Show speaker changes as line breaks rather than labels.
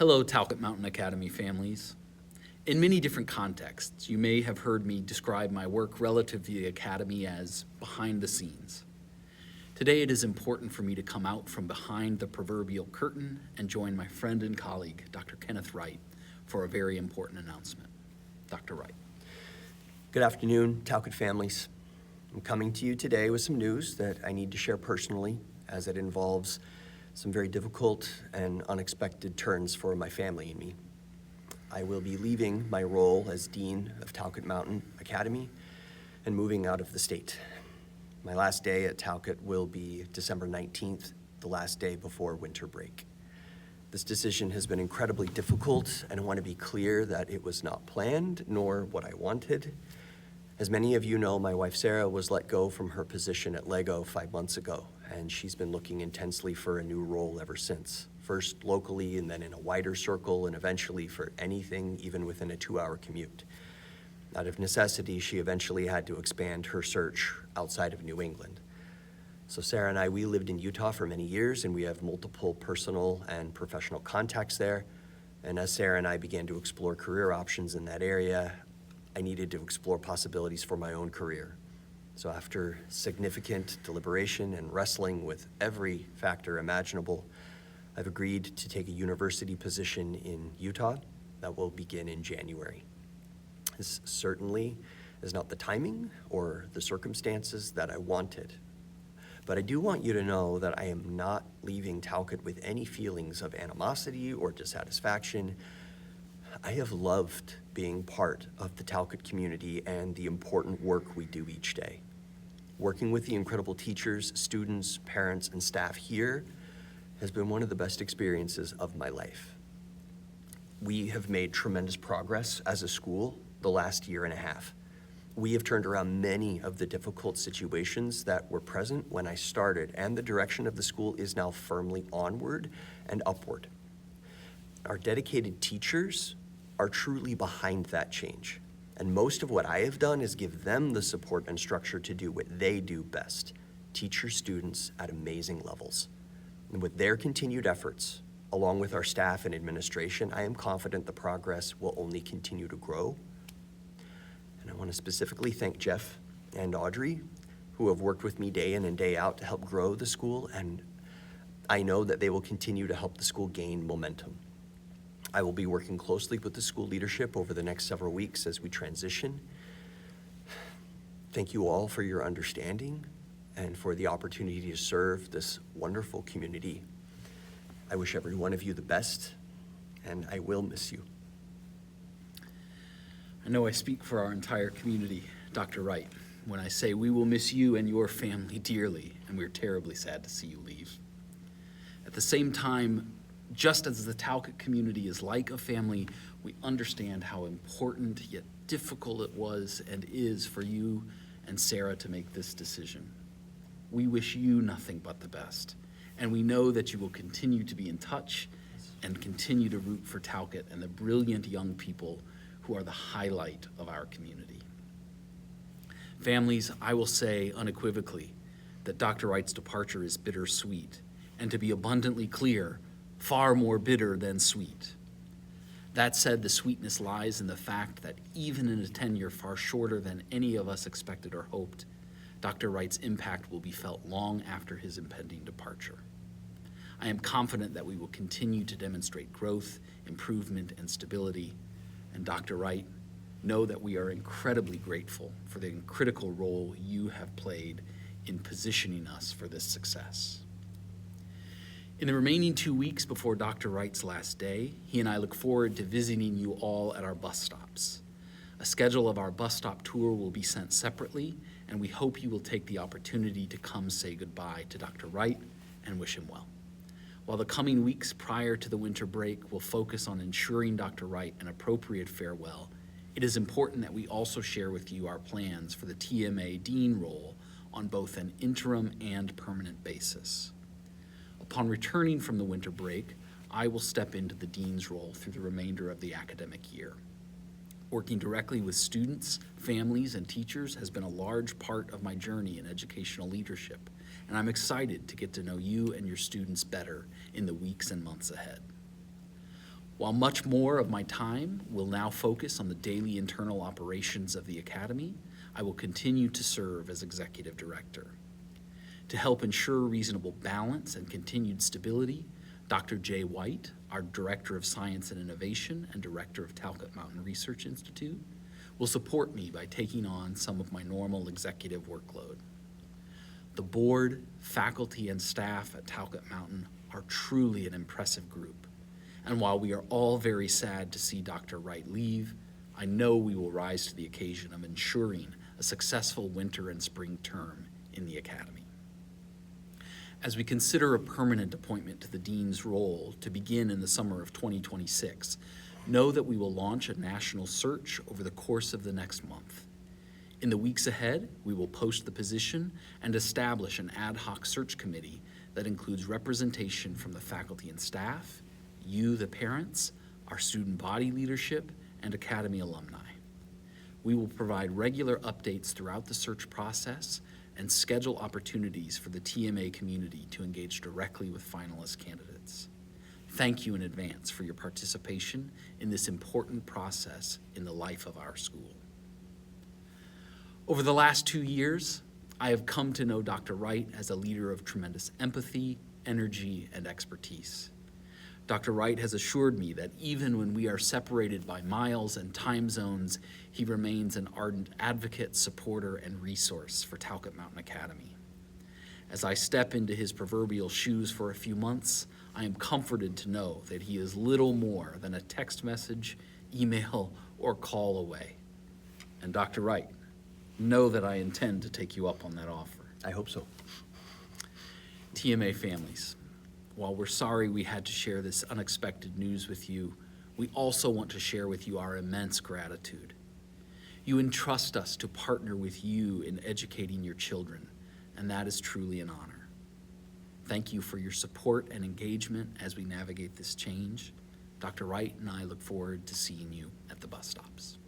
Hello, Talcott Mountain Academy families. In many different contexts, you may have heard me describe my work relative to the Academy as behind the scenes. Today, it is important for me to come out from behind the proverbial curtain and join my friend and colleague, Dr. Kenneth Wright, for a very important announcement. Dr. Wright.
Good afternoon, Talcott families. I'm coming to you today with some news that I need to share personally, as it involves some very difficult and unexpected turns for my family and me. I will be leaving my role as Dean of Talcott Mountain Academy and moving out of the state. My last day at Talcott will be December 19th, the last day before winter break. This decision has been incredibly difficult, and I want to be clear that it was not planned nor what I wanted. As many of you know, my wife Sarah was let go from her position at Lego 5 months ago, and she's been looking intensely for a new role ever since. First locally, and then in a wider circle, and eventually for anything even within a 2-hour commute. Out of necessity, she eventually had to expand her search outside of New England. So Sarah and I, we lived in Utah for many years, and we have multiple personal and professional contacts there. And as Sarah and I began to explore career options in that area, I needed to explore possibilities for my own career. So after significant deliberation and wrestling with every factor imaginable, I've agreed to take a university position in Utah that will begin in January. This certainly is not the timing or the circumstances that I wanted, but I do want you to know that I am not leaving Talcott with any feelings of animosity or dissatisfaction. I have loved being part of the Talcott community and the important work we do each day. Working with the incredible teachers, students, parents, and staff here has been one of the best experiences of my life. We have made tremendous progress as a school the last year and a half. We have turned around many of the difficult situations that were present when I started, and the direction of the school is now firmly onward and upward. Our dedicated teachers are truly behind that change. And most of what I have done is give them the support and structure to do what they do best, teach your students at amazing levels. And with their continued efforts, along with our staff and administration, I am confident the progress will only continue to grow. And I want to specifically thank Jeff and Audrey, who have worked with me day in and day out to help grow the school, and I know that they will continue to help the school gain momentum. I will be working closely with the school leadership over the next several weeks as we transition. Thank you all for your understanding and for the opportunity to serve this wonderful community. I wish every one of you the best, and I will miss you.
I know I speak for our entire community, Dr. Wright, when I say we will miss you and your family dearly, and we're terribly sad to see you leave. At the same time, just as the Talcott community is like a family, we understand how important yet difficult it was and is for you and Sarah to make this decision. We wish you nothing but the best, and we know that you will continue to be in touch and continue to root for Talcott and the brilliant young people who are the highlight of our community. Families, I will say unequivocally that Dr. Wright's departure is bittersweet, and to be abundantly clear, far more bitter than sweet. That said, the sweetness lies in the fact that even in a tenure far shorter than any of us expected or hoped, Dr. Wright's impact will be felt long after his impending departure. I am confident that we will continue to demonstrate growth, improvement, and stability. And Dr. Wright, know that we are incredibly grateful for the critical role you have played in positioning us for this success. In the remaining 2 weeks before Dr. Wright's last day, he and I look forward to visiting you all at our bus stops. A schedule of our bus stop tour will be sent separately, and we hope you will take the opportunity to come say goodbye to Dr. Wright and wish him well. While the coming weeks prior to the winter break will focus on ensuring Dr. Wright an appropriate farewell, it is important that we also share with you our plans for the TMA Dean role on both an interim and permanent basis. Upon returning from the winter break, I will step into the Dean's role through the remainder of the academic year. Working directly with students, families, and teachers has been a large part of my journey in educational leadership, and I'm excited to get to know you and your students better in the weeks and months ahead. While much more of my time will now focus on the daily internal operations of the Academy, I will continue to serve as Executive Director. To help ensure reasonable balance and continued stability, Dr. Jay White, our Director of Science and Innovation and Director of Talcott Mountain Research Institute, will support me by taking on some of my normal executive workload. The board, faculty, and staff at Talcott Mountain are truly an impressive group. And while we are all very sad to see Dr. Wright leave, I know we will rise to the occasion of ensuring a successful winter and spring term in the Academy. As we consider a permanent appointment to the dean's role to begin in the summer of 2026, know that we will launch a national search over the course of the next month. In the weeks ahead, we will post the position and establish an ad hoc search committee that includes representation from the faculty and staff, you, the parents, our student body leadership, and Academy alumni. We will provide regular updates throughout the search process and schedule opportunities for the TMA community to engage directly with finalist candidates. Thank you in advance for your participation in this important process in the life of our school. Over the last 2 years, I have come to know Dr. Wright as a leader of tremendous empathy, energy, and expertise. Dr. Wright has assured me that even when we are separated by miles and time zones, he remains an ardent advocate, supporter, and resource for Talcott Mountain Academy. As I step into his proverbial shoes for a few months, I am comforted to know that he is little more than a text message, email, or call away. And Dr. Wright, know that I intend to take you up on that offer.
I hope so.
TMA families, while we're sorry we had to share this unexpected news with you, we also want to share with you our immense gratitude. You entrust us to partner with you in educating your children, and that is truly an honor. Thank you for your support and engagement as we navigate this change. Dr. Wright and I look forward to seeing you at the bus stops.